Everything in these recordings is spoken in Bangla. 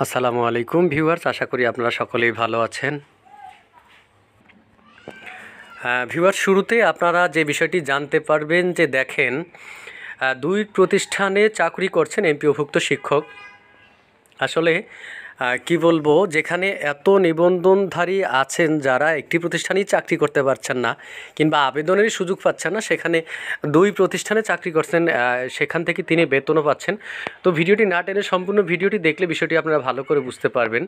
আসসালামু আলাইকুম ভিউয়ার্স, আশা করি আপনারা সকলেই ভালো আছেন। ভিউয়ার্স, শুরুতে আপনারা যে বিষয়টি জানতে পারবেন যে দেখেন, দুই প্রতিষ্ঠানে চাকরি করছেন এমপিওভুক্ত শিক্ষক। আসলে কি বলবো, যেখানে এত নিবন্ধনধারী আছেন যারা একটি প্রতিষ্ঠানেই চাকরি করতে পারছেন না কিংবা আবেদনেরই সুযোগ পাচ্ছেন না, সেখানে দুই প্রতিষ্ঠানে চাকরি করছেন, সেখান থেকে তিনি বেতনও পাচ্ছেন। তো ভিডিওটি না টেনে সম্পূর্ণ ভিডিওটি দেখলে বিষয়টি আপনারা ভালো করে বুঝতে পারবেন।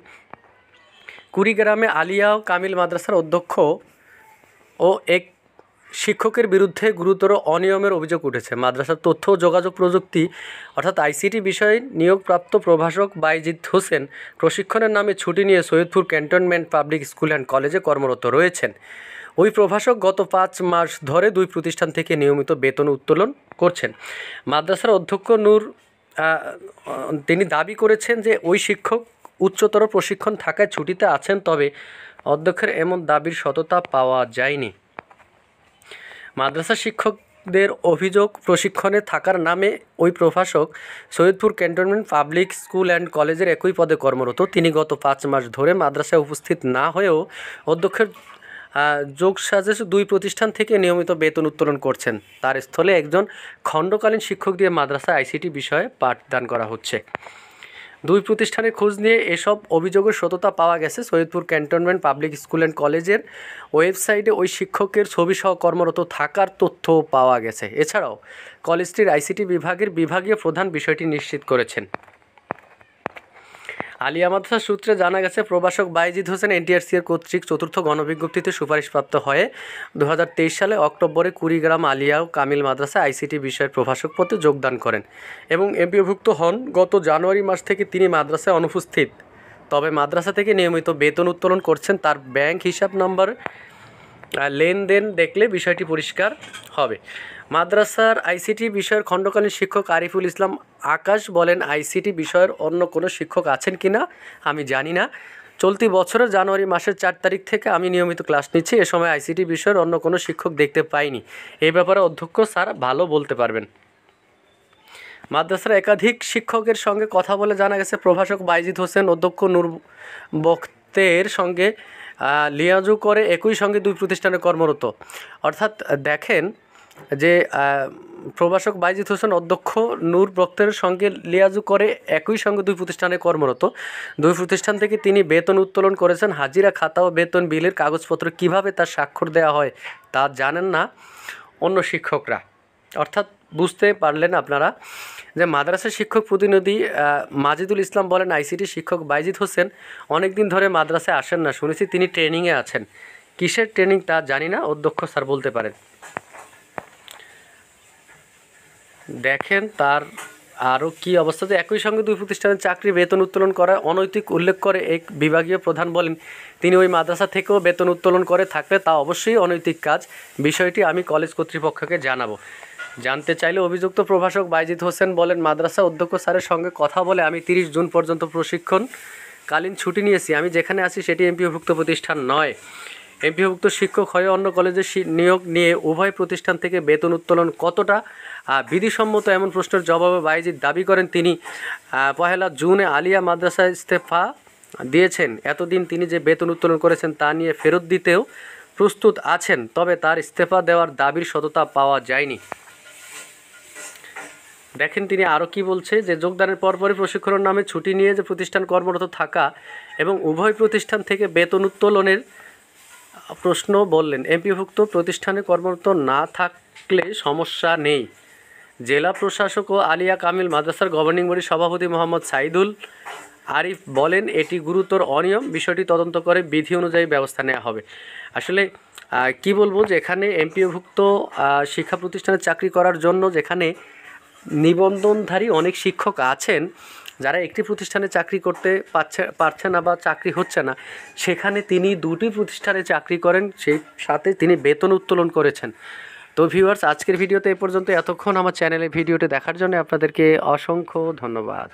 কুড়িগ্রামে আলিয়া ও কামিল মাদ্রাসার অধ্যক্ষ ও এক শিক্ষকের বিরুদ্ধে গুরুতর অনিয়মের অভিযোগ উঠেছে। মাদ্রাসার তথ্য ও যোগাযোগ প্রযুক্তি অর্থাৎ আইসিটি বিষয়ে নিয়োগপ্রাপ্ত প্রভাষক বাইজিদ হোসেন প্রশিক্ষণের নামে ছুটি নিয়ে Saidpur cantonment public school and কলেজে কর্মরত রয়েছেন। ওই প্রভাষক গত 5 মাস ধরে দুই প্রতিষ্ঠান থেকে নিয়মিত বেতন উত্তোলন করছেন। মাদ্রাসার অধ্যক্ষ নূর তিনি দাবি করেছেন যে ওই শিক্ষক উচ্চতর প্রশিক্ষণ থাকায় ছুটিতে আছেন, তবে অধ্যক্ষের এমন দাবির সততা পাওয়া যায়নি। মাদ্রাসা শিক্ষকদের অভিযোগ, প্রশিক্ষণে থাকার নামে ওই প্রভাষক Saidpur cantonment public school and কলেজের একই পদে কর্মরত। তিনি গত 5 মাস ধরে মাদ্রাসায় উপস্থিত না হয়েও অধ্যক্ষের যোগসাজশে দুই প্রতিষ্ঠান থেকে নিয়মিত বেতন উত্তোলন করছেন। তার স্থলে একজন খণ্ডকালীন শিক্ষক দিয়ে মাদ্রাসায় আইসিটি বিষয়ে পাঠদান করা হচ্ছে। দুই প্রতিষ্ঠানের খোঁজ নিয়ে এসব অভিযোগের সততা পাওয়া গেছে। Saidpur cantonment public school and কলেজের ওয়েবসাইটে ওই শিক্ষকের ছবিসহ কর্মরত থাকার তথ্য পাওয়া গেছে। এছাড়াও কলেজটির আইসিটি বিভাগের বিভাগীয় প্রধান বিষয়টি নিশ্চিত করেছেন। আলিয়া মাদ্রাসা সূত্রে জানা গেছে, প্রভাষক বাইজিদ হোসেন এনটিআরসি-এর কর্তৃক চতুর্থ গণবিজ্ঞপ্তিতে সুপারিশপ্রাপ্ত হয়ে 2023 সালে অক্টোবরে কুড়িগ্রাম আলিয়া ও কামিল মাদ্রাসায় আইসিটি বিষয়ের প্রভাষক পদে যোগদান করেন এবং এমপিওভুক্ত হন। গত জানুয়ারি মাস থেকে তিনি মাদ্রাসায় অনুপস্থিত, তবে মাদ্রাসা থেকে নিয়মিত বেতন উত্তোলন করছেন। তার ব্যাংক হিসাব নম্বর লেনদেন দেখলে বিষয়টি পরিষ্কার হবে। মাদ্রাসার আইসিটি বিষয়ের খণ্ডকালীন শিক্ষক আরিফুল ইসলাম আকাশ বলেন, আইসিটি বিষয়ের অন্য কোনো শিক্ষক আছেন কি না আমি জানি না। চলতি বছরের জানুয়ারি মাসের 4 তারিখ থেকে আমি নিয়মিত ক্লাস নিচ্ছি। এ সময় আইসিটি বিষয়ের অন্য কোনো শিক্ষক দেখতে পাইনি। এই ব্যাপারে অধ্যক্ষ স্যার ভালো বলতে পারবেন। মাদ্রাসার একাধিক শিক্ষকের সঙ্গে কথা বলে জানা গেছে, প্রভাষক বাইজিদ হোসেন অধ্যক্ষ নূর বখতের সঙ্গে লিয়াজু করে একই সঙ্গে দুই প্রতিষ্ঠানে কর্মরত। অর্থাৎ দেখেন যে প্রভাষক বাইজিদ হোসেন অধ্যক্ষ নূর বখতের সঙ্গে লিয়াজু করে একই সঙ্গে দুই প্রতিষ্ঠানে কর্মরত। দুই প্রতিষ্ঠান থেকে তিনি বেতন উত্তোলন করেছেন। হাজিরা খাতা ও বেতন বিলের কাগজপত্র কিভাবে তার স্বাক্ষর দেওয়া হয় তা জানেন না অন্য শিক্ষকরা। অর্থাৎ বুঝতে পারলেন আপনারা যে মাদ্রাসা শিক্ষক প্রতিনিধি মাজিদুল ইসলাম বলেন, আইসিটি শিক্ষক বাইজিদ হোসেন অনেক দিন ধরে মাদ্রাসায় আসেন না, শুনেছি তিনি ট্রেনিংয়ে আছেন। কিসের ট্রেনিং তা জানি না, অধ্যক্ষ স্যার বলতে পারেন। দেখেন তার আরও কী অবস্থা, যে একই সঙ্গে দুই প্রতিষ্ঠানের চাকরি বেতন উত্তোলন করা অনৈতিক উল্লেখ করে এক বিভাগীয় প্রধান বলেন, তিনি ওই মাদ্রাসা থেকেও বেতন উত্তোলন করে থাকলে তা অবশ্যই অনৈতিক কাজ। বিষয়টি আমি কলেজ কর্তৃপক্ষকে জানাবো। জানতে চাইলে অভিযুক্ত প্রভাষক বাইজিদ হোসেন বলেন, মাদ্রাসা অধ্যক্ষ স্যারের সঙ্গে কথা বলে আমি 30 জুন পর্যন্ত প্রশিক্ষণকালীন ছুটি নিয়েছি। আমি যেখানে আছি সেটি এমপিওভুক্ত প্রতিষ্ঠান নয়। এমপিওভুক্ত শিক্ষক হয়ে অন্য কলেজে নিয়োগ নিয়ে উভয় প্রতিষ্ঠান থেকে বেতন উত্তোলন কতটা বিধিসম্মত, এমন প্রশ্নের জবাবে বাইজিদ দাবি করেন তিনি 1 জুনে আলিয়া মাদ্রাসায় ইস্তফা দিয়েছেন। এতদিন তিনি যে বেতন উত্তোলন করেছেন তা নিয়ে ফেরত দিতেও প্রস্তুত আছেন, তবে তার ইস্তফা দেওয়ার দাবির সততা পাওয়া যায়নি। দেখেন তিনি আরও কি বলছে, যে যোগদানের পরপরই প্রশিক্ষণের নামে ছুটি নিয়ে যে প্রতিষ্ঠান কর্মরত থাকা এবং উভয় প্রতিষ্ঠান থেকে বেতন উত্তোলনের প্রশ্ন বললেন। এমপিভুক্ত প্রতিষ্ঠানে কর্মরত না থাকলে সমস্যা নেই। জেলা প্রশাসক ও আলিয়া কামিল মাদ্রাসার গভর্নিং বডির সভাপতি মোহাম্মদ সাইদুল আরিফ বলেন, এটি গুরুতর অনিয়ম, বিষয়টি তদন্ত করে বিধি অনুযায়ী ব্যবস্থা নেওয়া হবে। আসলে কি বলবো, যে এখানে এমপিওভুক্ত শিক্ষা প্রতিষ্ঠানে চাকরি করার জন্য যেখানে নিবন্ধনধারী অনেক শিক্ষক আছেন যারা একটি প্রতিষ্ঠানে চাকরি করতে পারছে না বা চাকরি হচ্ছে না, সেখানে তিনি দুটি প্রতিষ্ঠানে চাকরি করেন, সেই সাথে তিনি বেতন উত্তোলন করেছেন। তো ভিউয়ার্স, আজকের ভিডিওতে এ পর্যন্ত। এতক্ষণ আমার চ্যানেলে ভিডিওটি দেখার জন্য আপনাদেরকে অসংখ্য ধন্যবাদ।